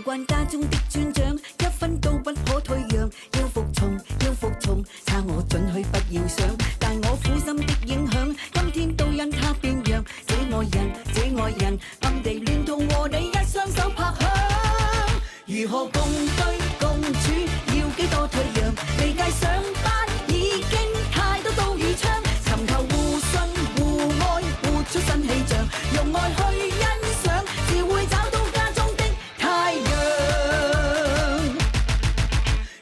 慣家中的尊長，一分都不可退讓。要服從，要服從，差我准許不要想。但我苦心的影響，今天都因他變樣。這愛人，這愛人，暗地戀痛和你一雙手拍響。如何共對共處，要幾多退讓？離界上班已經太多刀與槍，尋求互信互愛，活出新氣象，用愛去欣賞，自會找到家中的太陽。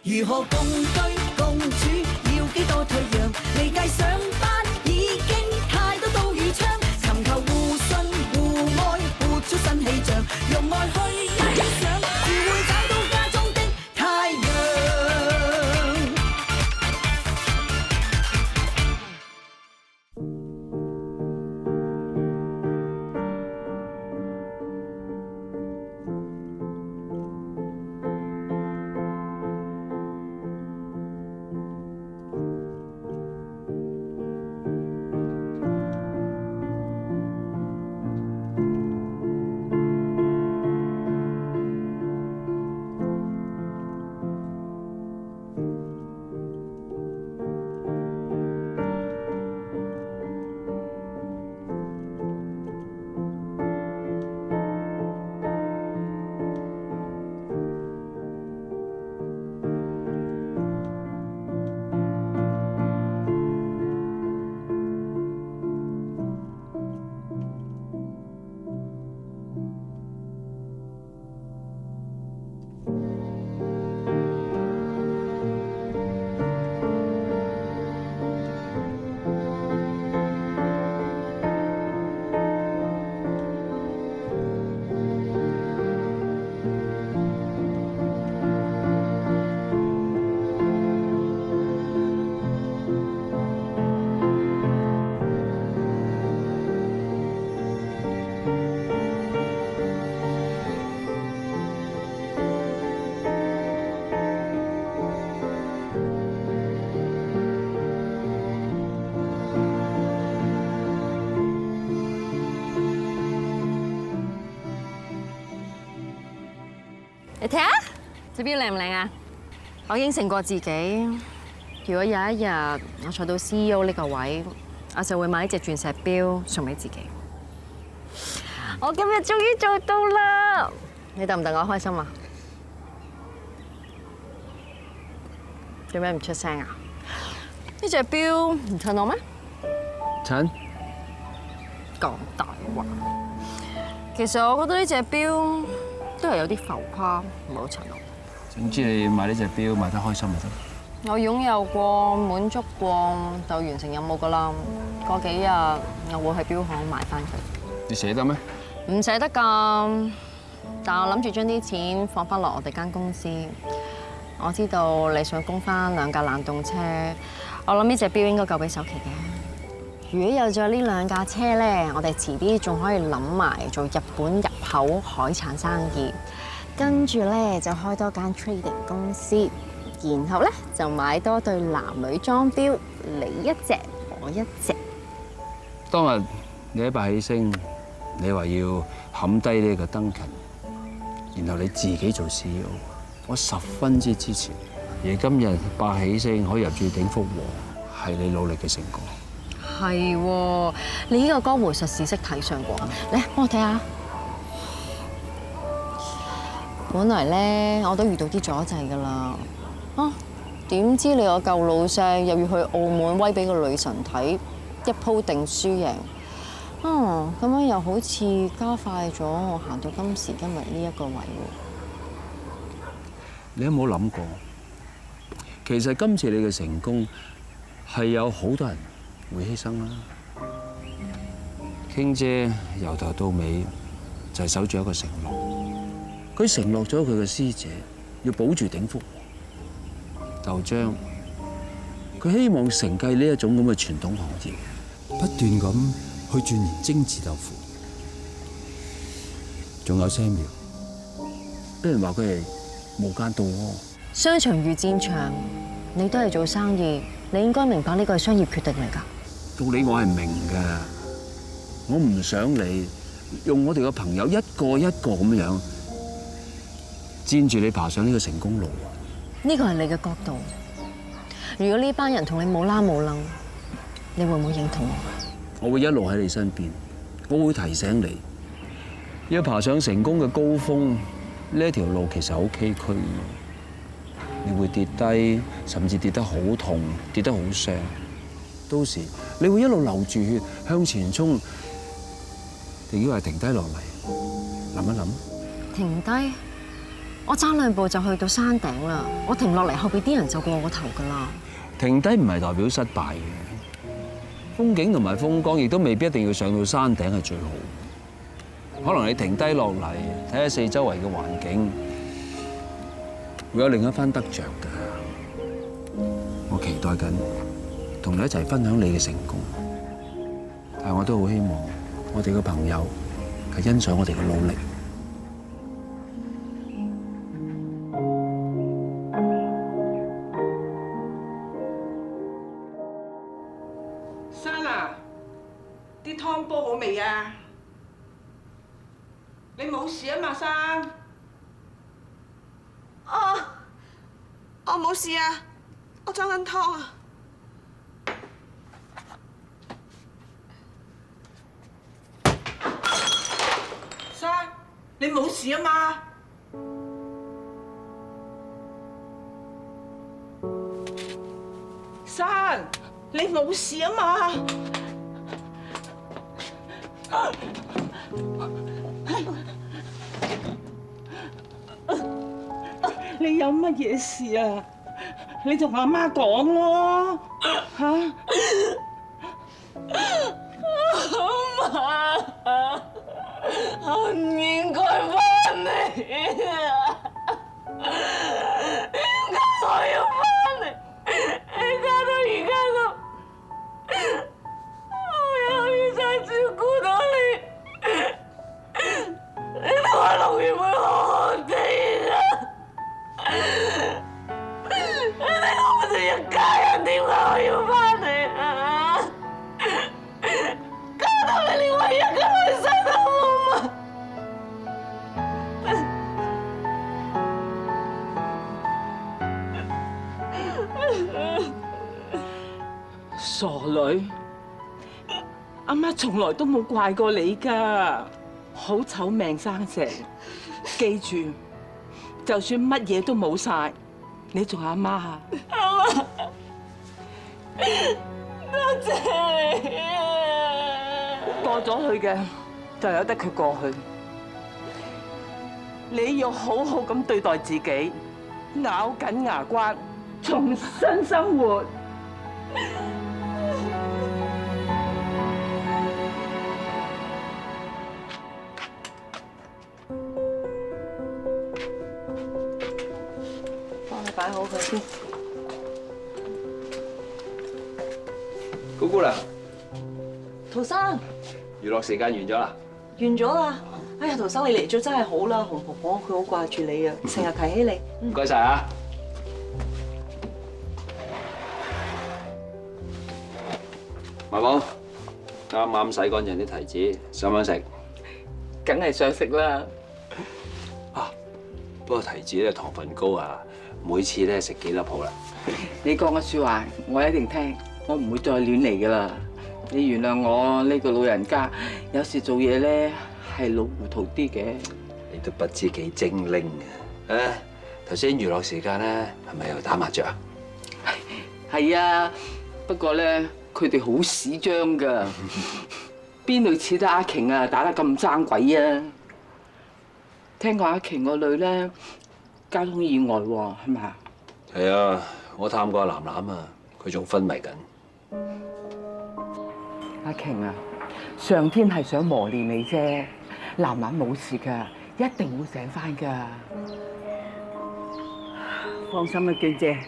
如何共對共處，要幾多退讓？離界上班已經太多刀與槍，尋求互信互愛，活出新氣象，用愛去欣賞，自會找到家中的太陽。你睇下隻錶靚唔靚啊？我應承過自己，如果有一日我坐到 CEO 呢個位，我就會買呢隻鑽石錶送俾自己。我今日終於做到啦！你戥唔戥我開心啊？做咩唔出聲啊？呢隻錶唔襯我咩？襯？講大話。其實我覺得呢隻錶都係有啲浮誇，唔好襯我。總之你買呢隻錶買得開心就得。我擁有過、滿足過，就完成任務噶啦。過幾日我會去錶行買翻佢。你捨得咩？唔捨得㗎，但我諗住將啲錢放翻落我哋間公司。我知道你想供翻2架冷凍車，我諗呢隻錶應該夠俾首期嘅。如果有咗呢2架車咧，我哋遲啲仲可以諗埋做日本入口海產生意，跟住咧就開多間 trading 公司，然後咧就買多對男女裝錶，你一隻我一隻。當日你喺百喜星，你話要冚低呢個登勤，然後你自己做 CEO， 我10分之支持。而今日百喜星可以入住鼎福和，係你努力嘅成果。係喎，你呢個江湖術士識睇相過，嚟幫我睇下。本來咧我都遇到啲阻滯㗎啦，點知你個舊老細又要去澳門威俾個女神睇，一鋪定輸贏。咁樣又好似加快咗我行到今時今日呢一個位喎。你有冇諗過？其實今次你嘅成功係有好多人會犧牲啦。傾姐由頭到尾就係守住一個承諾，佢承諾咗佢嘅師姐要保住鼎福和。豆漿，佢希望承繼呢一種咁嘅傳統行業，不斷咁去鑽研精緻豆腐。仲有Samuel，俾人話佢係無間道喎。商場如戰場，你都係做生意，你應該明白呢個係商業決定嚟㗎。道理我係明㗎，我唔想你用我哋嘅朋友一個一個咁樣佔住你爬上呢個成功路。呢個係你嘅角度。如果呢班人同你冇拉冇楞，你會唔會認同我？我會一路喺你身邊，我會提醒你，要爬上成功嘅高峰，呢一條路其實好崎嶇，你會跌低，甚至跌得好痛，跌得好傷。到時你會一路流住血向前衝，定要係停低落嚟諗一諗？停低？我爭2步就去到山頂啦，我停落嚟後邊啲人就過我個頭㗎啦。停低唔係代表失敗嘅，風景同埋風光亦都未必一定要上到山頂係最好。可能你停低落嚟睇下四周圍嘅環境，會有另一番得着㗎。我期待緊同你一齊分享你嘅成功，但係我都好希望我哋嘅朋友係欣賞我哋嘅努力。珊啊，啲湯煲好未啊？你冇事啊嘛，珊？我冇事啊，我裝緊湯啊。珊，你冇事啊嘛？珊，你冇事啊嘛？你有乜嘢事啊？你同阿媽講咯，嚇！阿媽，我唔應該翻嚟啊！點解我要翻嚟？你搞到而家都，我又要再照顧到你，你同阿龍原會好好地啊！你哋我哋一家人，點解我要翻嚟啊？搞到你連我一個女婿都冇埋。傻女，阿媽從來都冇怪過你㗎，好醜命生成。記住，就算乜嘢都冇晒，你做阿媽啊！阿媽，多謝你啊！過咗去嘅就由得佢過去，你要好好咁對待自己，咬緊牙關，重新生活。幫你擺好佢先。姑姑娘，陶生，娛樂時間完咗啦。完咗啦！哎呀，陶生你嚟咗真係好啦，紅婆婆佢好掛住你啊，成日提起你。唔該晒啊！嫲嫲，啱啱洗乾淨啲提子，想唔想食？梗係想食啦。啊，不過提子咧糖分高啊，每次咧食幾粒好啦。你講嘅説話我一定聽，我唔會再亂嚟噶啦。你原諒我呢個老人家，有時做嘢咧係老糊塗啲嘅。你都不知幾精靈啊！頭先娛樂時間咧，係咪又打麻雀啊？係啊，不過咧佢哋好屎張噶，邊度似得阿瓊啊打得咁爭鬼啊！聽講阿瓊個女咧交通意外喎，係咪啊？係啊，我探過阿藍藍啊，佢仲昏迷緊。阿瓊啊，上天係想磨練你啫，藍藍冇事噶，一定會醒翻噶。放心啦，娟姐，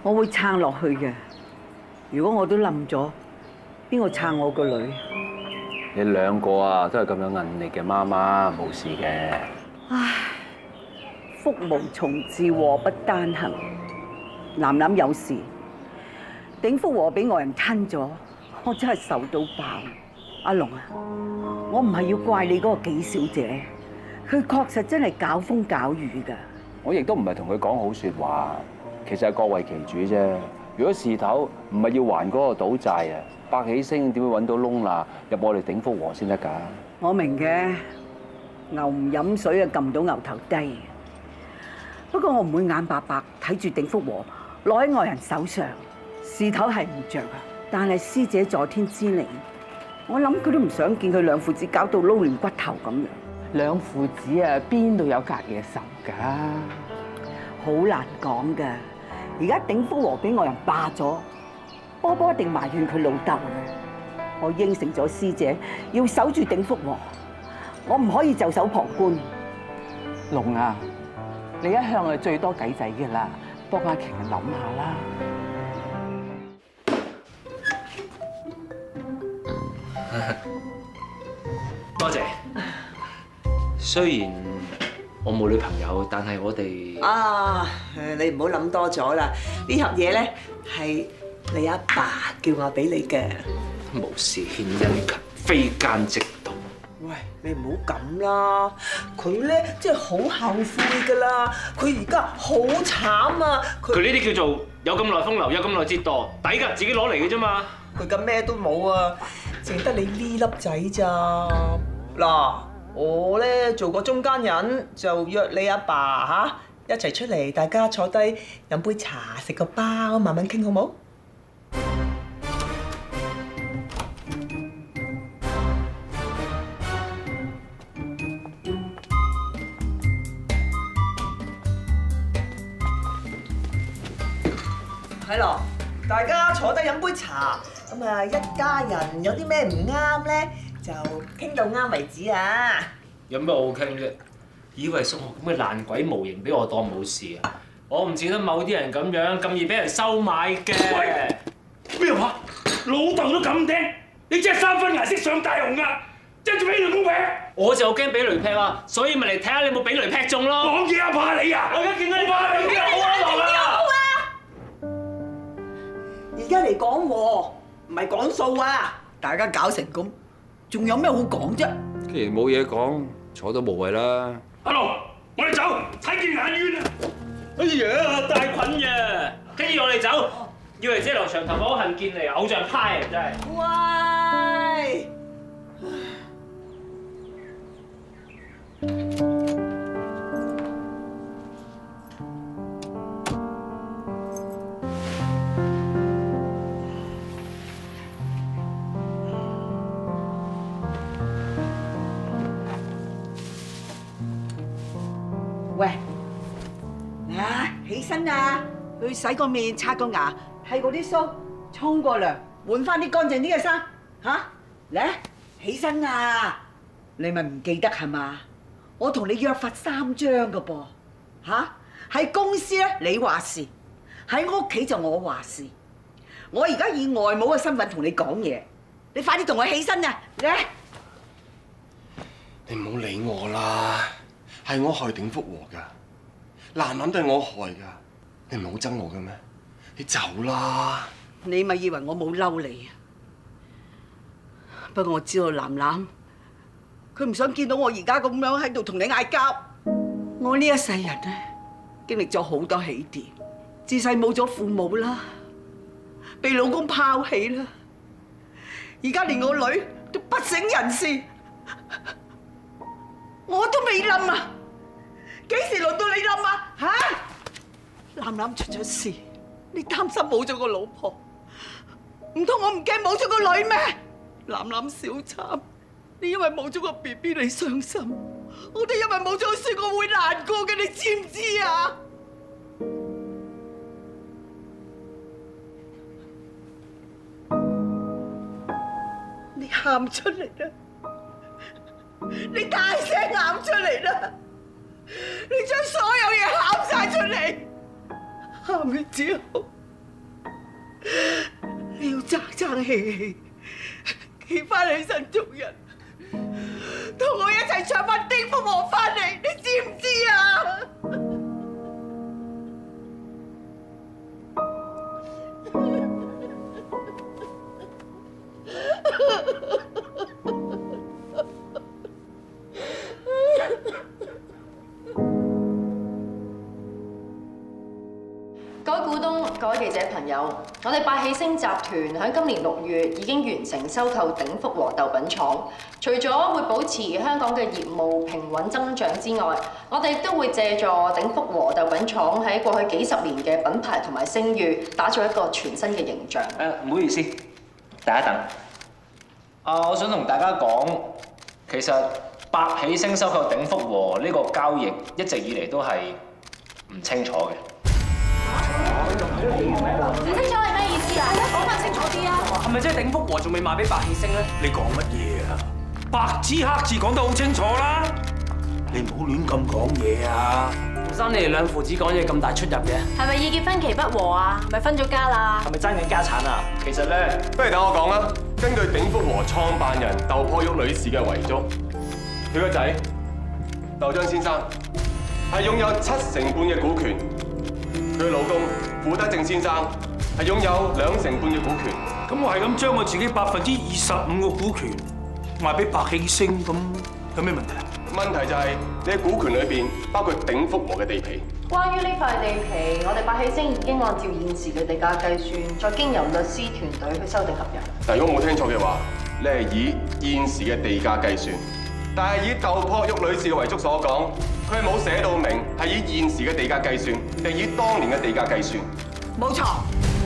我會撐落去嘅。如果我都冧咗，邊個撐我個女？你兩個啊，都係咁有韌力嘅媽媽，冇事嘅。唉，福無從至，禍不單行。藍藍有事，頂福禍俾外人吞咗，我真係受到爆。阿龍啊，我唔係要怪你嗰個紀小姐，佢確實真係搞風搞雨㗎。我亦都唔係同佢講好説話，其實係各為其主啫。如果事頭唔係要還嗰個賭債啊，百喜星點會揾到窿罅入我哋鼎福和先得㗎？我明嘅，牛唔飲水啊，撳唔到牛頭低。不過我唔會眼白白睇住鼎福和攞喺外人手上，事頭係唔着啊。但係師姐在天之靈，我諗佢都唔想見佢兩父子搞到撈亂骨頭咁樣。兩父子啊，邊度有隔夜仇㗎？好難講㗎。而家鼎福和俾外人霸咗，波波一定埋怨佢老豆嘅。我應承咗師姐要守住鼎福和，我唔可以袖手旁觀。龍啊，你一向係最多計仔㗎啦，幫阿瓊諗下啦。多謝。雖然我冇女朋友，但係我哋啊，你唔好諗多咗啦。呢盒嘢咧係你阿爸叫我俾你嘅。無事獻殷勤，非奸即盜。喂，你唔好咁啦，佢咧真係好後悔噶啦，佢而家好慘啊！佢呢啲叫做有咁耐風流，有咁耐折墮，抵㗎，自己攞嚟嘅啫嘛。佢咁咩都冇啊，淨得你呢粒仔咋嗱。我咧做個中間人，就約你阿爸嚇一齊出嚟，大家坐低飲杯茶，食個包，慢慢傾好冇？係咯，大家坐低飲杯茶，咁啊一家人有啲咩唔啱咧？就傾到啱為止啊！有咩好傾啫？以為送咁嘅爛鬼模型俾我當冇事啊！我唔似得某啲人咁樣咁易俾人收買嘅。咩話？老豆都咁聽，你真係三分顏色上大紅啊！真係俾雷公劈！我就驚俾雷劈啊，所以咪嚟睇下你有冇俾雷劈中咯。講嘢啊，怕你啊！我而家見到你怕你啲好啊，龍啊！而家嚟講和，唔係講數啊！大家搞成咁，仲有咩好講啫？既然冇嘢講，坐都無謂啦。阿龍，我哋走，睇見眼冤啊！哎呀，大菌呀！跟住我哋走，以為只係留長頭髮好恨見你，偶像派啊真係。喂！喂，啊，起身啊，去洗個面、刷個牙，剃嗰啲鬚，沖個涼，換翻啲乾淨啲嘅衫，嚇，嚟，起身啊！你咪唔記得係嘛？我同你約法3章噶噃，嚇，喺公司咧你話事，喺屋企就我話事。我而家以外母嘅身份同你講嘢，你快啲同我起身啊！嚟，你唔好理我啦。係我害鼎福和㗎，男人都係我害㗎，你唔係好憎我嘅咩？你走啦！你咪以為我冇嬲你啊？不過我知道藍藍，佢唔想見到我而家咁樣喺度同你嗌交。我呢一世人咧，經歷咗好多起跌，自細冇咗父母啦，被老公拋棄啦，而家連我女都不省人事，我都未冧啊！幾時輪到你冧啊？嚇！藍藍出咗事，你擔心冇咗個老婆，唔通我唔驚冇咗個女咩？藍藍小慘，你因為冇咗個 BB 你傷心，我哋因為冇咗個孫我會難過嘅，你知唔知啊？你喊出嚟啦！你大聲喊出嚟啦！你將所有嘢喊晒出嚟，喊完之後，你要爭爭氣氣，企翻起身做人，同我一齊唱翻《鼎福和》翻嚟，你知唔知啊？友，我哋百喜星集團喺今年6月已經完成收購鼎福和豆品廠。除咗會保持香港嘅業務平穩增長之外，我哋亦都會借助鼎福和豆品廠喺過去幾十年嘅品牌同埋聲譽，打造一個全新嘅形象。唔好意思，等一等。我想同大家講，其實百喜星收購鼎福和呢個交易一直以嚟都係唔清楚嘅。唔清楚係咩意思啊？講翻清楚啲啊！係咪即係鼎福和仲未賣俾百喜星咧？你講乜嘢啊？白紙黑字講得好清楚啦！你唔好亂咁講嘢啊！唔生你哋兩父子講嘢咁大出入嘅，係咪意見分歧不和啊？咪分咗家啦？係咪爭緊家產啊？其實咧，不如等我講啦。根據鼎福和創辦人竇破玉女士嘅遺囑，佢個仔竇張先生係擁有7成半嘅股權，佢老公傅德正先生係擁有2成半嘅股權。咁我係咁將我自己25%嘅股權賣俾百喜星，咁有咩問題啊？問題就係你嘅股權裏邊包括鼎福和嘅地皮。關於呢塊地皮，我哋百喜星已經按照現時嘅地價計算，再經由律師團隊去修訂合約。但如果我冇聽錯嘅話，你係以現時嘅地價計算，但係以竇破玉女士嘅遺囑所講，佢係冇寫到明係以現時嘅地價計算，定以當年嘅地價計算。冇錯，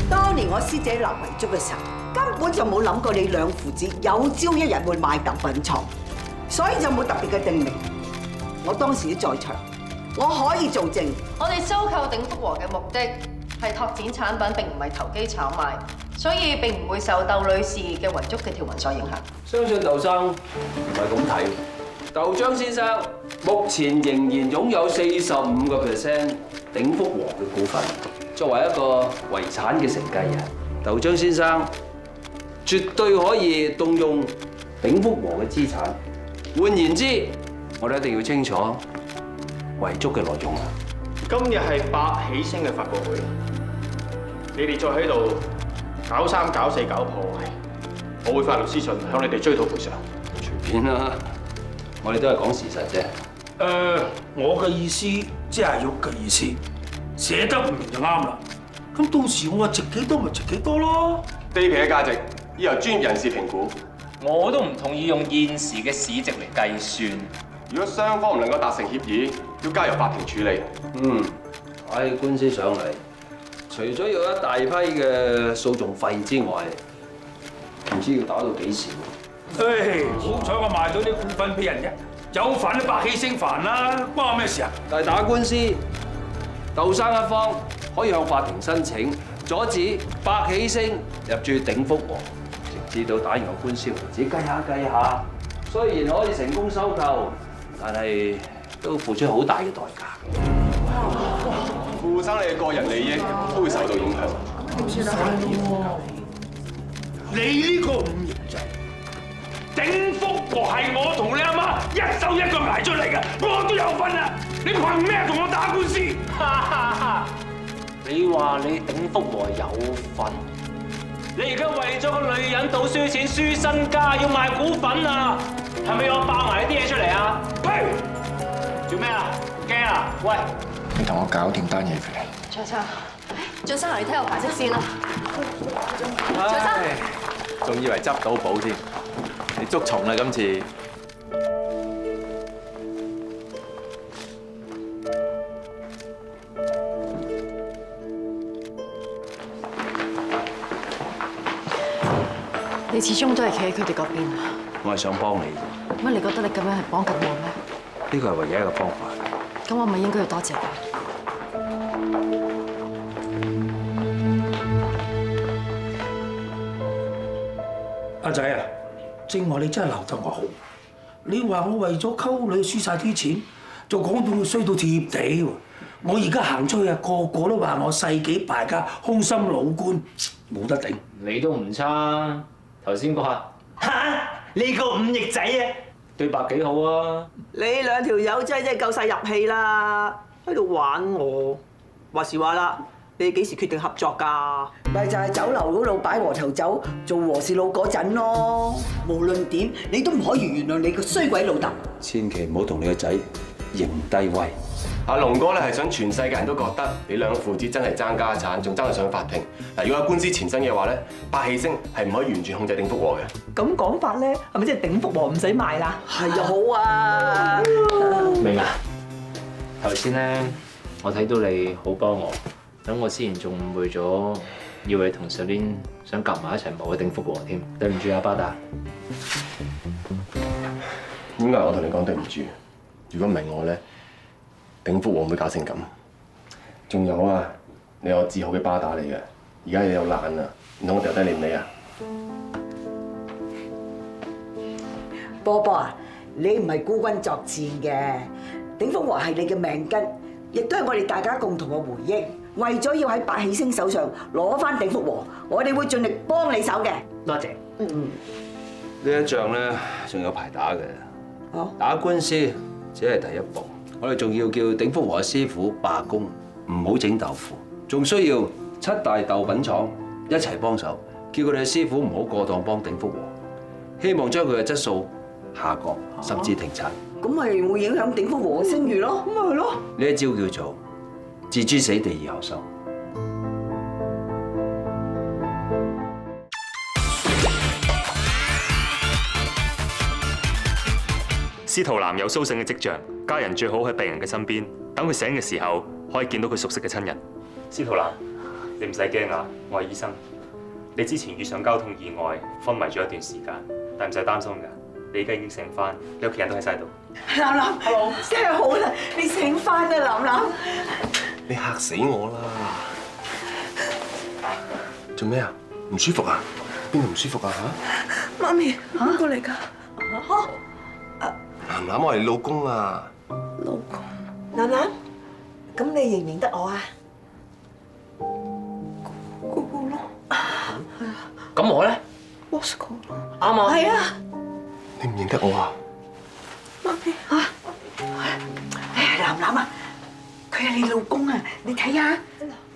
當年我師姐立遺囑嘅時候，根本就冇諗過你兩父子有朝一日會賣豆品廠，所以就冇特別嘅定名。我當時都在場，我可以做證。我哋收購鼎福和嘅目的係拓展產品，並唔係投機炒賣，所以並唔會受竇女士嘅遺囑嘅條文所影響。相信竇生唔係咁睇。竇張先生目前仍然擁有45% 鼎福和嘅股份，作為一個遺產嘅承繼人，竇張先生絕對可以動用鼎福和嘅資產。換言之，我哋一定要清楚遺囑嘅內容。今日係百喜星嘅發佈會，你哋再喺度搞3搞4搞破壞，我會發律師信向你哋追討賠償。隨便啦，我哋都係講事實啫。我嘅意思即係玉嘅意思，寫得唔明就啱啦。咁到時我話值幾多咪值幾多咯。地皮嘅價值要由專業人士評估。我都唔同意用現時嘅市值嚟計算。如果雙方唔能夠達成協議，要交由法庭處理。打起官司上嚟，除咗要一大批嘅訴訟費之外，唔知要打到幾時。好彩我賣到啲股份俾人啫，有煩都百喜星煩啦，關我咩事啊？但係打官司，竇生一方可以向法庭申請阻止百喜星入駐鼎福和，直至到打完個官司為止。計下，雖然可以成功收購，但係都付出好大嘅代價。傅生你嘅個人利益都會受到影響。點算啊？你呢個五型仔，鼎福和係我同你阿媽一手一腳捱出嚟嘅，我都有份啊！你憑咩同我打官司？你話你鼎福和有份？你而家為咗個女人賭輸錢、輸身家，要賣股份啊？係咪要我爆埋呢啲嘢出嚟啊？喂，做咩啊？驚啊？喂，你同我搞掂單嘢佢。卓生，俊生嚟睇我排斥先啦。卓生，仲以為執到寶添，你捉蟲啦今次。你始終都係企喺佢哋嗰邊啊！我係想幫你，乜你覺得你咁樣係幫緊我咩？呢個係唯一一個方法。咁我咪應該要多謝你。阿仔啊，正話你真係鬧得我好。你話我為咗溝女輸晒啲錢，就講到我衰到貼地喎。我而家行出去啊，個個都話我世紀敗家、空心老官，冇得頂。你都唔差。頭先嗰下嚇，你個五翼仔啊！對白幾好啊！你兩條友真係夠晒入戲啦，喺度玩我。話時話啦，你哋幾時決定合作㗎？咪就係酒樓嗰度擺和頭酒做和事佬嗰陣咯。無論點，你都唔可以原諒你個衰鬼老豆。千祈唔好同你個仔認低威。阿龍哥咧係想全世界人都覺得你兩父子真係爭家產，仲爭到上法庭。嗱，如果有官司纏身嘅話咧，百喜星係唔可以完全控制鼎福和嘅。咁講法咧，係咪即係鼎福和唔使賣啦？係啊，好啊。明啊！頭先咧，我睇到你好幫我，等我之前仲誤會咗，以為同上年想夾埋一齊謀嘅鼎福和添，對唔住啊，巴打。點解我同你講對唔住？如果唔係我咧，鼎福和唔會搞成咁。仲有啊，你有自豪嘅巴打嚟嘅，而家你又懶啊，唔通我掉低你唔理啊？波波啊，你唔係孤軍作戰嘅，鼎福和係你嘅命根，亦都係我哋大家共同嘅回憶。為咗要喺百喜星手上攞翻鼎福和，我哋會盡力幫你手嘅。多謝。呢一仗咧，仲有排打嘅。打官司只係第一步，我哋仲要叫鼎福和嘅師傅罷工，唔好整豆腐，仲需要7大豆品廠一齊幫手，叫佢哋嘅師傅唔好過當幫鼎福和，希望將佢嘅質素下降，甚至停產。咁咪會影響鼎福和嘅聲譽咯？咁咪係咯。呢一招叫做置諸死地而後生。司徒男有甦醒嘅跡象，家人最好喺病人嘅身邊，等佢醒嘅時候可以見到佢熟悉嘅親人。司徒男，你唔使驚啊，我係醫生。你之前遇上交通意外，昏迷咗一段時間，但唔使擔心㗎，你而家已經醒翻，你屋企人都喺晒度。藍藍，真係好啦，你醒翻啦，藍藍。你嚇死我啦！做咩啊？唔舒服啊？邊度唔舒服啊？嚇！媽咪，邊個嚟㗎？藍藍，我係你老公啊！老公，楠楠，咁你認唔認得我啊？姑姑咯，係啊。咁我咧 Bosco 咯，啱啊。係啊。你唔認得我啊？媽咪嚇，哎呀，藍藍啊，佢係你老公啊！你睇下，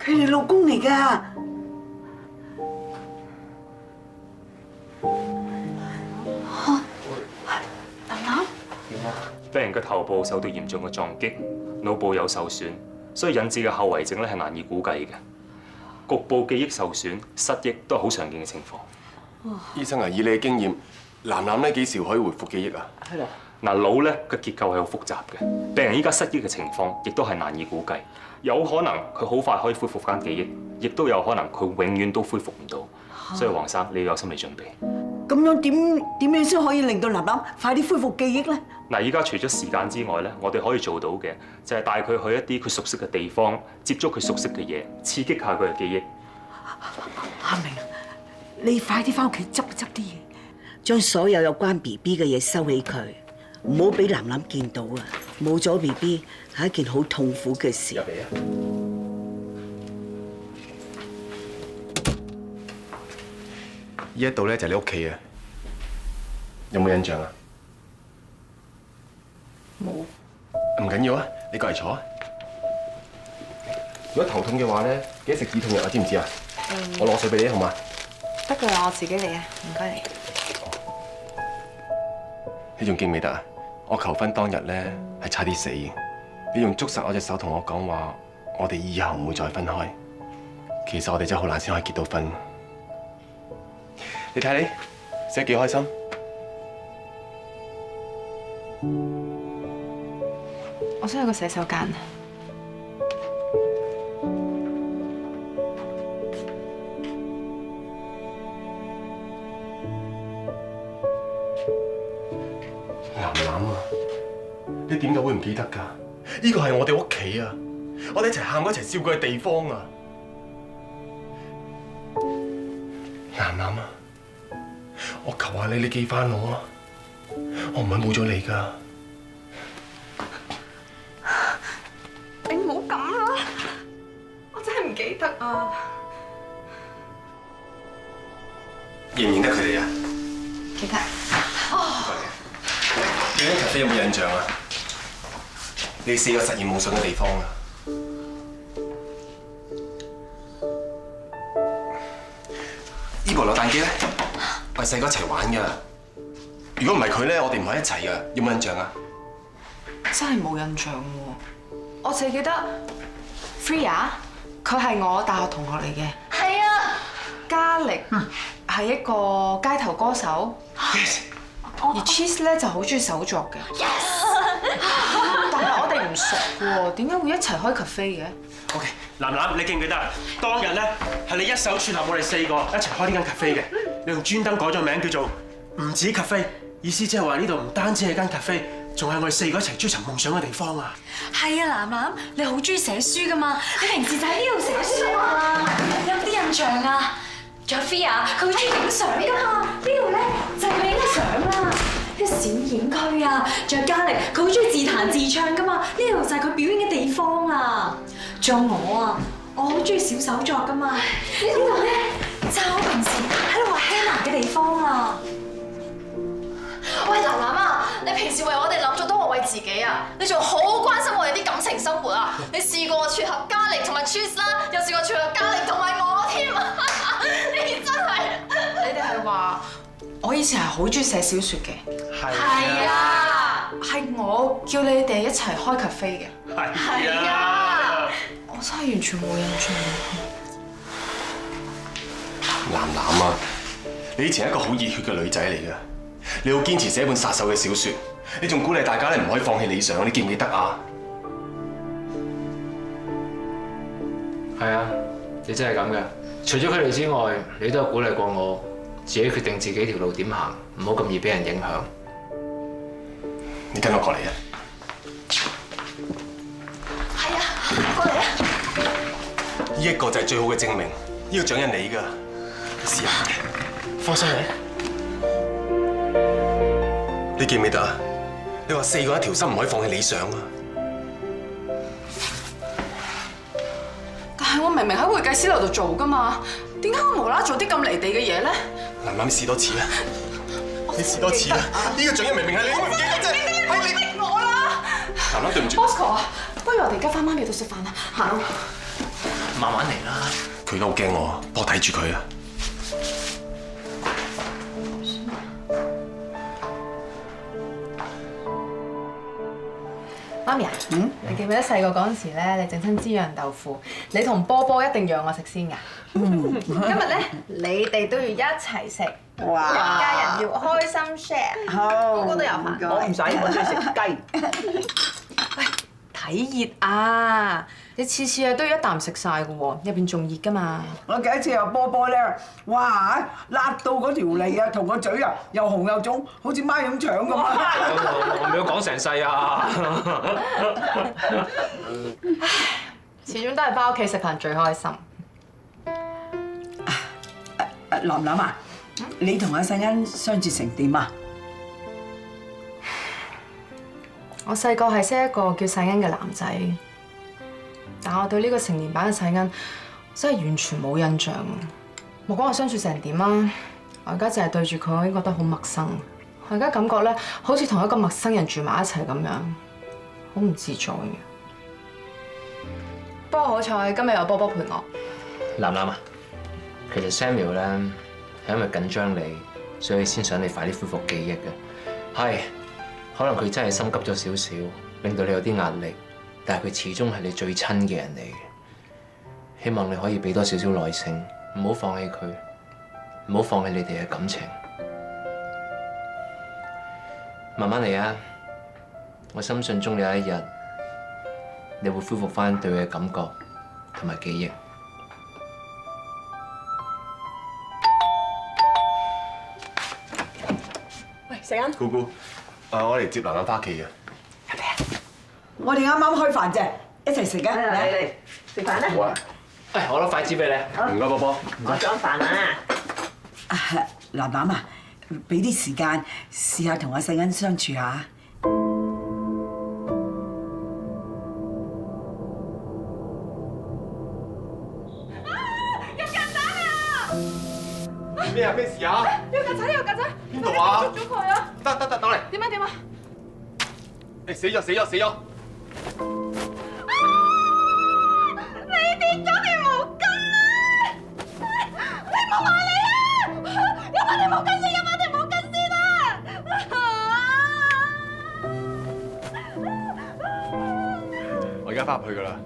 佢係你老公嚟㗎。病人嘅頭部受到嚴重嘅撞擊，腦部有受損，所以引致嘅後遺症咧係難以估計嘅。局部記憶受損、失憶都係好常見嘅情況。醫生啊，以你嘅經驗，藍藍咧幾時可以回復記憶啊？係啦。嗱，腦咧嘅結構係好複雜嘅，病人依家失憶嘅情況亦都係難以估計。有可能佢好快可以恢復翻記憶，亦都有可能佢永遠都恢復唔到。所以黃生，你要有心理準備。咁樣點樣先可以令到藍藍快啲恢復記憶咧？嗱，依家除咗時間之外咧，我哋可以做到嘅就係帶佢去一啲佢熟悉嘅地方，接觸佢熟悉嘅嘢，刺激下佢嘅記憶。阿明，你快啲翻屋企執啲嘢，將所有有關 BB 嘅嘢收起佢，唔好俾藍藍見到啊！冇咗 BB 係一件好痛苦嘅事。入嚟啊！呢一度咧就係你屋企啊，有冇印象啊？冇。唔緊要啊，你過嚟坐啊。如果頭痛嘅話咧，記得食止痛藥啊，知唔知啊？我攞水俾你好嘛？得㗎啦，我自己嚟啊，唔該你。你仲記唔記得啊？我求婚當日咧係差啲死嘅，你用捉實我隻手同我講話，我哋以後唔會再分開。其實我哋真係好難先可以結到婚。你睇你，食得幾開心？我想去個洗手間。藍藍啊，你點解會唔記得㗎？呢個係我哋屋企啊，我哋一齊喊過一齊笑過嘅地方啊！藍藍啊，我求下你，你記返我啊！我唔係冇咗你㗎。你唔好咁啦，我真係唔記得啊！認唔認得佢哋啊？記得。你對咖啡有冇印象啊？你試過實驗夢想嘅地方啊？呢部扭蛋機咧，我係細個一齊玩㗎。如果唔係佢咧，我哋唔可以一齊㗎。有冇印象啊？真係冇印象喎。我淨係記得 Freya， 佢係我大學同學嚟嘅。係啊，嘉力係一個街頭歌手，而 Cheese 咧就好中意手作嘅。但係我哋唔熟喎，點解會一齊開 cafe 嘅 ？OK， 楠楠，你記唔記得當日咧係你一手撮合我哋4個一齊開呢間 cafe 嘅？你仲專登改咗名叫做唔止 cafe， 意思即係話呢度唔單止係間 cafe， 仲係我哋4個一齊追尋夢想嘅地方啊！係啊，楠楠，你好中意寫書噶嘛？你平時就喺呢度寫書啊，有冇啲印象啊？仲有 Freya， 佢好中意影相噶嘛？呢度咧就係佢影嘅相啦。呢個小演區啊，仲有嘉力，佢好中意自彈自唱噶嘛？呢度就係佢表演嘅地方啦。仲有我啊，我好中意小手作噶嘛？呢度咧就係我平時喺度畫 henna 嘅地方啊。喂，楠楠啊，你平時為我哋諗咗多過為自己啊！你仲好關心我哋啲感情生活啊！你試過撮合嘉力同埋 Cheese 啦，又試過撮合嘉力同埋我添啊！你真係，你哋係話我以前係好中意寫小説嘅。係啊，係我叫你哋一齊開 cafe 嘅。係啊，我真係完全冇印象。楠楠啊，你以前係一個好熱血嘅女仔嚟㗎，你好堅持寫一本殺手嘅小説，你仲鼓勵大家咧唔可以放棄理想，你記唔記得啊？係啊，你真係咁嘅。除咗佢哋之外，你都有鼓勵過我自己決定自己條路點行，唔好咁易俾人影響。你跟我過嚟啊！係啊，過嚟啊！呢一個就係最好嘅證明，呢個獎係你㗎，試下。放心你。你記唔記得啊？你話4個一條心，唔可以放棄理想啊！但係我明明喺會計師樓度做㗎嘛，點解我無啦啦做啲咁離地嘅嘢咧？楠楠，你試多次啊！你試多次啊！呢個獎明明係你，唔記得啫，係你逼我啦！楠楠，對唔住。Bosco 啊，不如我哋而家翻媽咪度食飯啦，行。慢慢嚟啦。佢而家好驚我，幫我睇住佢啊！媽咪啊，你記唔記得細個嗰陣時咧，你整親支釀豆腐，你同波波一定讓我食先㗎。今日咧，你哋都要一齊食，哇！一家人要開心 share， 個個都有份。我唔使，我中意食雞。喂，睇熱啊！你次次啊都要一啖食晒㗎喎，入邊仲熱㗎嘛。我記得一次有波波咧，哇！辣到嗰條脷啊，同個嘴啊又紅又腫，好似孖膶腸咁啊！我唔要講成世啊！始終都係返屋企食飯最開心。楠楠啊，你同阿世恩相處成點啊？我細個係識一個叫世恩嘅男仔，但我對呢個成年版嘅世恩真係完全冇印象。冇講我相處成點啊！我而家淨係對住佢，我已經覺得好陌生。我而家感覺咧，好似同一個陌生人住埋一齊咁樣，好唔自在嘅。不過好彩今日有波波陪我。楠楠啊，其實 Samuel 咧係因為緊張你，所以先想你快啲恢復記憶嘅。係，可能佢真係心急咗少少，令到你有啲壓力，但係佢始終係你最親嘅人嚟嘅。希望你可以俾多少少耐性，唔好放棄佢，唔好放棄你哋嘅感情。慢慢嚟啊！我深信終有一日，你會恢復返對佢嘅感覺同埋記憶。喂，世恩。姑姑，我嚟接楠楠返屋企嘅。我哋啱啱開飯啫，一齊食啊！嚟食飯啦！好啊！誒，我攞筷子俾你。唔該，波波。我裝飯啊！楠楠啊，俾啲時間試下同阿世恩相處下。咩啊？咩事啊？有曱甴，有曱甴！邊度啊？捉咗佢啊！得，攞嚟。點啊？誒，死咗！你跌咗條毛巾啊！你冇埋嚟啊！有冇條毛巾先？啊！而家翻入去㗎啦。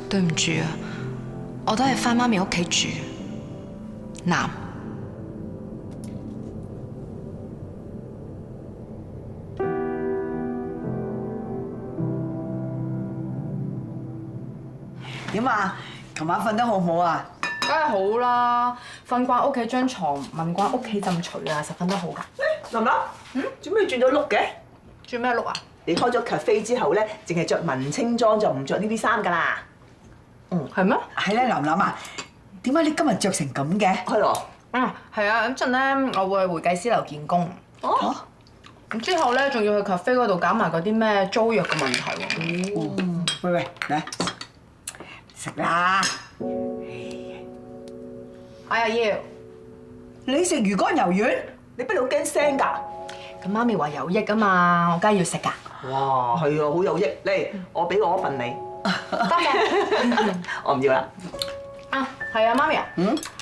對唔住啊，我都係翻媽咪屋企住。男。點啊？琴晚瞓得好唔好啊？梗係好啦，瞓慣屋企張床，聞慣屋企陣除啊，實瞓得好㗎。林林，做咩轉咗碌嘅？轉咩碌啊？你開咗 cafe 之後咧，淨係着文青裝就唔着呢啲衫㗎啦。係咩？係咧，琳琳啊，點解你今日着成咁嘅？係咯。係啊，咁陣咧，我會去會計師樓見工。哦。咁之後咧，仲要去 cafe 嗰度搞埋嗰啲咩租約嘅問題喎。喂，嚟食啦！哎呀，要你食魚乾魷魚，你不嬲驚腥㗎？咁媽咪話有益啊嘛，我梗係要食㗎。哇，係啊，好有益。嚟，我俾我一份你。多謝。我唔要啦。啊，係啊，媽咪啊。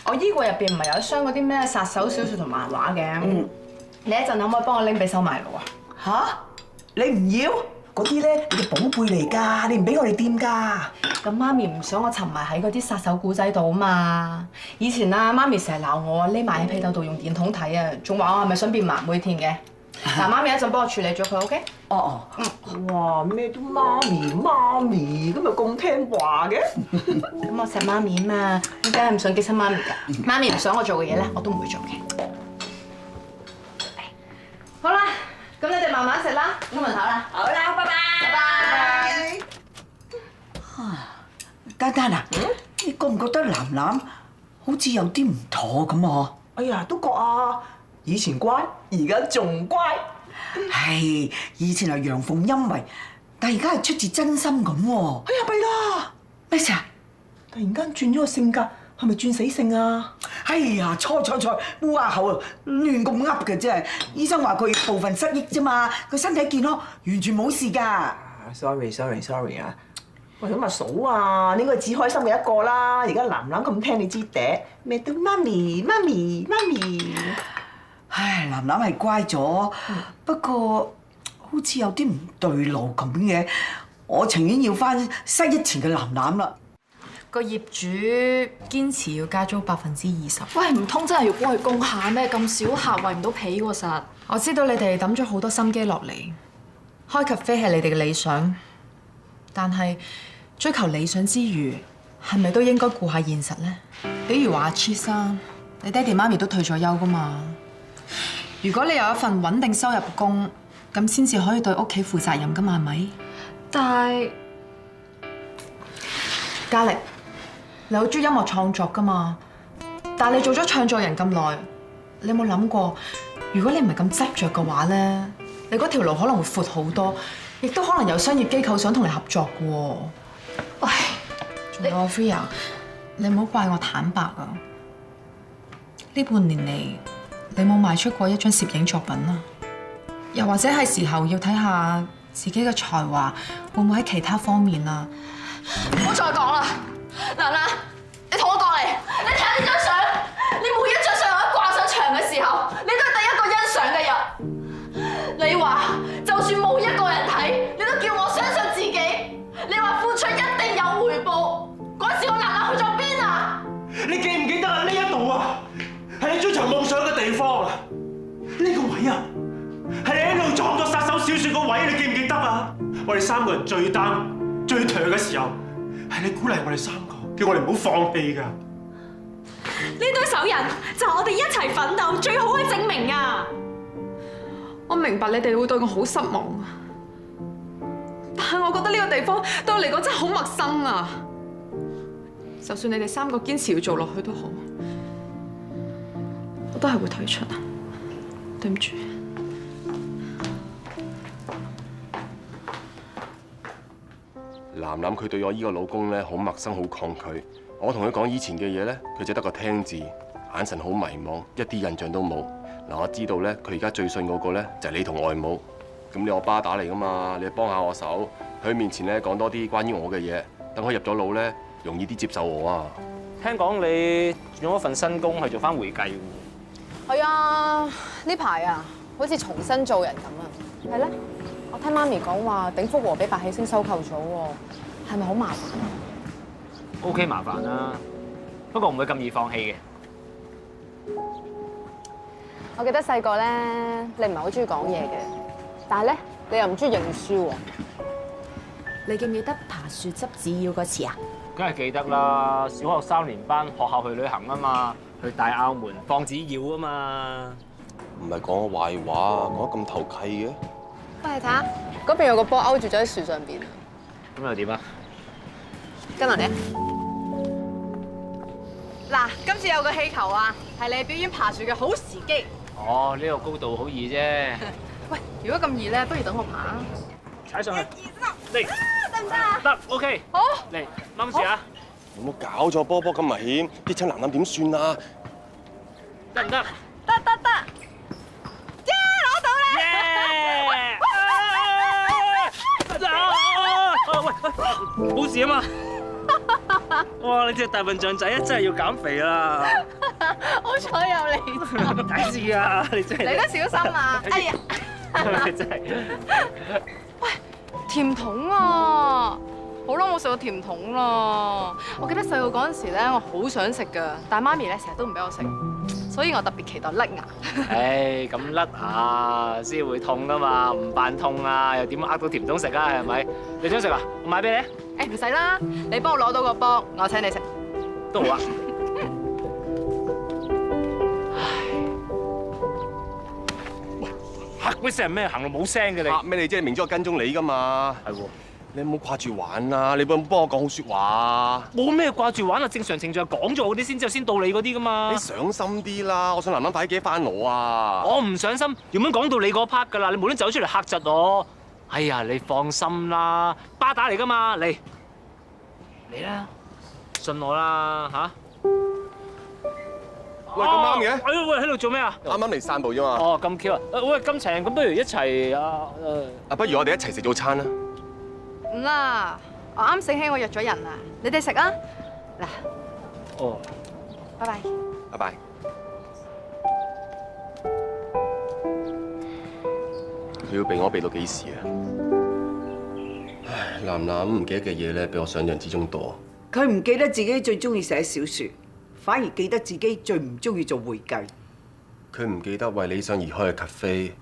我衣櫃入邊唔係有一箱嗰啲咩殺手小説同漫畫嘅。你一陣可唔可以幫我拎俾收埋路啊？吓？你唔要？嗰啲咧，你嘅寶貝嚟㗎，你唔俾我哋掂㗎。咁媽咪唔想我沉迷喺嗰啲殺手古仔度啊嘛。以前啊，媽咪成日鬧我匿埋喺被竇度用電筒睇啊，仲話我係咪想變盲妹添嘅。嗱，媽咪一陣幫我處理咗佢 ，OK？哦。哇，咩都媽咪，今日咁聽話嘅。咁我錫媽咪啊嘛，我梗係唔想激親媽咪㗎。媽咪唔想我做嘅嘢咧，我都唔會做嘅。好啦，咁你哋慢慢食啦，出門口啦。好啦，拜拜。拜拜。丹丹啊，你覺唔覺得楠楠好似有啲唔妥咁啊？哎呀，都覺啊，以前乖，而家仲乖。係，以前係陽奉陰違，但係而家係出自真心咁喎。哎呀，弊啦！咩事啊？突然間轉咗個性格，係咪轉死性啊？哎呀，錯，烏鴉口啊，亂咁噏嘅真係。醫生話佢部分失憶啫嘛，佢身體健康，完全冇事㗎。Sorry 啊！喂，咁阿嫂啊，你應該係至開心嘅一個啦。而家楠楠咁聽你支笛，咩都媽咪。唉，楠楠係乖咗，不過好似有啲唔對路咁嘅。我情願要翻失憶前嘅楠楠啦。個業主堅持要加租20%。喂，唔通真係要幫佢供下咩？咁少客圍唔到皮喎實。我知道你哋抌咗好多心機落嚟，開 cafe 係你哋嘅理想，但係追求理想之餘，係咪都應該顧下現實咧？比如話阿 Cheese 啊，你爹哋媽咪都退咗休噶嘛。如果你有一份穩定收入工，咁先至可以對屋企負責任噶嘛，係咪？但係嘉力，你好中意音樂創作噶嘛？但係你做咗唱作人咁耐，你有冇諗過，如果你唔係咁執着嘅話咧，你嗰條路可能會闊好多，亦都可能有商業機構想同你合作嘅喎。喂，仲有 Freya，你唔好怪我坦白啊！呢半年嚟，你冇賣出過一張攝影作品啊？又或者係時候要睇下自己嘅才華會唔會喺其他方面啊？唔好再講啦，楠楠，你同我過嚟，你睇下呢張相，你每一張相我一掛上牆嘅時候，你都係第一個欣賞嘅人。你話就算冇一個人睇，你都叫我相信自己。你話付出一定有回報，嗰時我楠楠去咗邊啊？你記唔記得啊？呢一度啊，係你追求夢想嘅地方啊！呢個位啊，係你喺度創作殺手小説個位，你記唔記得啊？我哋3個人最 down、最頹嘅時候，係你鼓勵我哋3個，叫我哋唔好放棄㗎。呢堆手人就係我哋一齊奮鬥最好嘅證明啊！我明白你哋會對我好失望啊，但係我覺得呢個地方對我嚟講真係好陌生啊！就算你哋3個堅持要做落去都好，我都係會退出啊！對唔住。楠楠佢對我依個老公咧好陌生，好抗拒。我同佢講以前嘅嘢咧，佢只得個聽字，眼神好迷茫，一啲印象都冇。嗱，我知道咧，佢而家最信嗰個咧就係你同外母。咁你我巴打嚟噶嘛，你幫下我手，喺佢面前咧講多啲關於我嘅嘢，等佢入咗腦咧，容易啲接受我啊。聽講你轉咗份新工係做翻會計喎。係啊，呢排啊，好似重新做人咁啊。係咧，我聽媽咪講話鼎福和俾白喜星收購咗喎，係咪好麻煩啊 ？OK 麻煩啦，不過唔會咁易放棄嘅。我記得細個咧，你唔係好中意講嘢嘅，但係咧，你又唔中意認輸喎。你記唔記得爬樹執紙鷂嗰次啊？梗係記得啦，小學3年班學校去旅行啊嘛，去大澳門放紙鷂啊嘛。唔係講我壞話，講得咁投契嘅。翻嚟睇下，嗰邊有個波勾住咗喺樹上邊啊！咁又點啊？跟落嚟啊！嗱，今次有個氣球啊，係你表演爬樹嘅好時機。哦，呢個高度好易啫。喂，如果咁易咧，不如等我爬啊！踩上去。嚟，得唔得啊？得 ，OK。好。嚟，掹住啊！有冇搞錯？波波咁危險，跌親男男點算啊？得唔得？得。耶！攞到咧！喂，冇事啊嘛？哇！你隻大笨象仔啊，真係要減肥啦！好彩有你。唔抵事啊！你真係。你都小心啊！哎呀！真係。喂，甜筒啊！好耐冇食過甜筒啦！我記得細個嗰陣時咧，我好想食㗎，但係媽咪咧成日都唔俾我食，所以我特別期待甩牙。唉，咁甩牙先會痛㗎嘛，唔扮痛啊，又點呃到甜筒食啊？係咪？你想食啊？我買俾你。誒唔使啦，你幫我攞到個波，我請你食。都好啊。喂，嚇鬼聲咩？行路冇聲嘅你。嚇咩你啫？明知我跟蹤你㗎嘛。係喎。你唔好掛住玩啊！你幫我講好説話啊！冇咩掛住玩啊！正常程序係講咗嗰啲先，之後先到你嗰啲㗎嘛。你上心啲啦！我想男人快啲記翻我啊！我唔上心，點樣講到你嗰 part 㗎啦？你無端走出嚟嚇窒我。哎呀，你放心啦，巴打嚟㗎嘛，嚟啦，信我啦嚇。喂，咁啱嘅？喂，喺度做咩啊？啱啱嚟散步啫嘛。哦，咁 Q 啊！喂，咁長，咁不如一齊不如我哋一齊食早餐啦。唔啦，我啱醒起我約咗人啊，你哋食啊。嗱。哦。拜拜。拜拜。佢要避我避到幾時啊？唉，男男唔記得嘅嘢咧，比我想象之中多。佢唔記得自己最中意寫小説，反而記得自己最唔中意做會計。佢唔記得為理想而開嘅咖啡，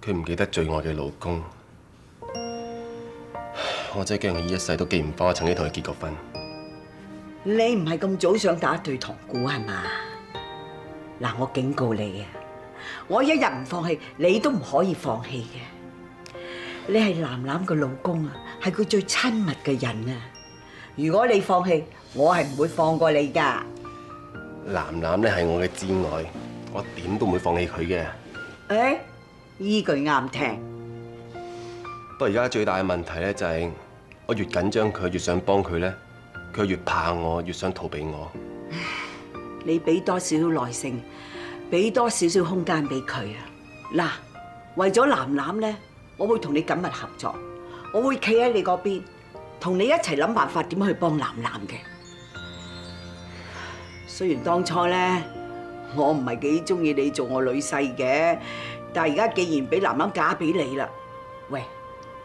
佢唔記得最愛嘅老公。我真係驚我呢一世都記唔翻我曾經同佢結過婚。你唔係咁早想打對堂鼓係嘛？嗱，我警告你啊！我一日唔放棄，你都唔可以放棄嘅。你係男男嘅老公啊，係佢最親密嘅人啊！如果你放棄，我係唔會放過你㗎。男男咧係我嘅至愛，我點都唔會放棄佢嘅。誒，依句啱聽。不過而家最大嘅問題咧就係，我越緊張佢，越想幫佢咧，佢越怕我，越想逃避我。你俾多少少耐性，俾多少少空間俾佢啊！嗱，為咗男男咧，我會同你緊密合作，我會企喺你嗰邊，同你一齊諗辦法點去幫男男嘅。雖然當初咧，我唔係幾中意你做我女婿嘅，但係而家既然俾男男嫁俾你啦，喂，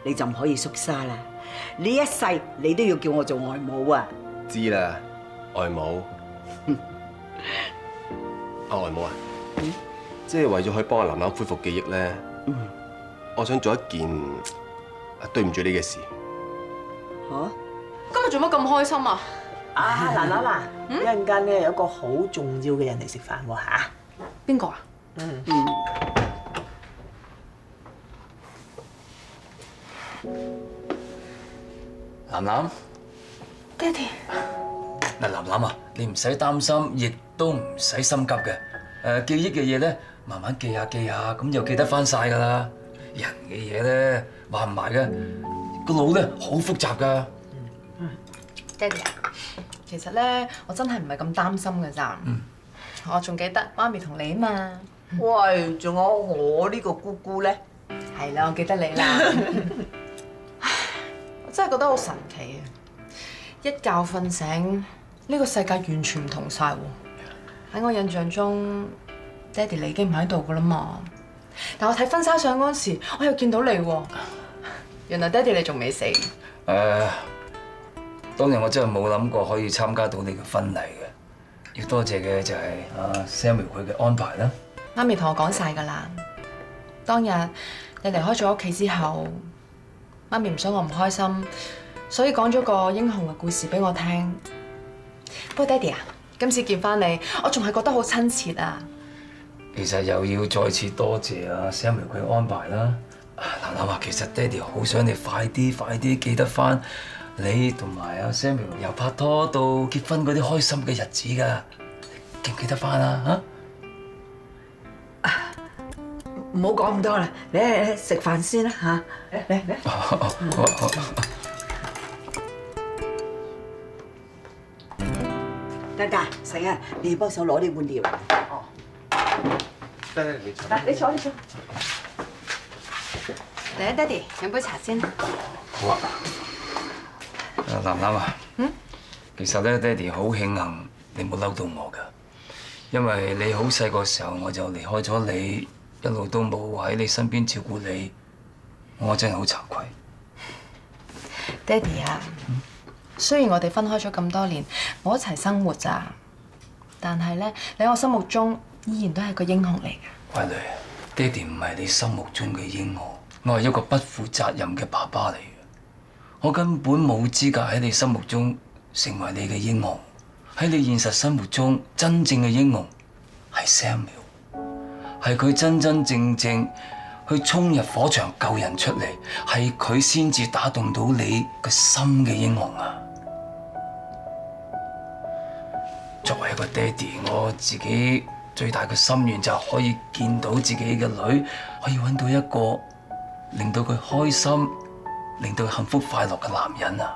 你就唔可以縮沙啦！呢一世你都要叫我做外母啊！知啦，外母。外母啊，即係為咗可以幫阿男男恢復記憶咧，我想做一件對唔住你嘅事。嚇？今日做乜咁開心啊？啊，男男啊，一陣間咧有一個好重要嘅人嚟食飯喎嚇。邊個啊？男男，爹哋。嗱，男男啊，你唔使擔心，亦都唔使心急嘅。記憶嘅嘢咧，慢慢記下，咁就記得翻晒㗎啦。人嘅嘢咧，話唔埋嘅，個腦咧好複雜㗎。爹哋啊，其實咧我真係唔係咁擔心㗎咋。我仲記得媽咪同你啊嘛。喂，仲有我呢個姑姑咧？係啦，我記得你啦。我真係覺得好神奇啊！一覺瞓醒，呢個世界完全唔同晒喎。喺我印象中，爹哋你已經唔喺度噶啦嘛。但我睇婚紗相嗰陣時，我又見到你喎。原來爹哋你仲未死。當年我真係冇諗過可以參加到你嘅婚禮嘅。要多謝嘅就係阿 Samuel 佢嘅安排啦。媽咪同我講晒㗎啦。當日你離開咗屋企之後，媽咪唔想我唔開心，所以講咗個英雄嘅故事俾我聽。不過爹哋啊，今次見翻你，我仲係覺得好親切啊。其實又要再次多謝阿 Samuel 佢嘅安排啦。嗱諗下，其實爹哋好想你快啲記得翻你同埋阿 Samuel 由拍拖到結婚嗰啲開心嘅日子㗎，記唔記得翻啊？唔好講咁多啦，嚟食飯先啦嚇，嚟。得㗎，成啊，你幫手攞啲碗碟。哦。得，你坐。嗱，你坐。嚟啊，爹哋，飲杯茶先。好啊。南南啊，其實咧，爹哋好慶幸你冇嬲到我㗎，因為你好細個時候我就離開咗你，一路都冇喺你身邊照顧你，我真係好慚愧。爹哋啊，雖然我哋分開咗咁多年，冇一齊生活咋，但係咧，你喺我心目中依然都係個英雄嚟嘅。乖女，爹哋唔係你心目中嘅英雄，我係一個不負責任嘅爸爸嚟嘅。我根本冇資格喺你心目中成為你嘅英雄。喺你現實生活中，真正嘅英雄係 Samuel， 係佢真真正正去衝入火場救人出嚟，係佢先至打動到你個心嘅英雄啊！作為一個爹哋，我自己最大嘅心願就係可以見到自己嘅女可以揾到一個令到佢開心、令到佢幸福快樂嘅男人啊！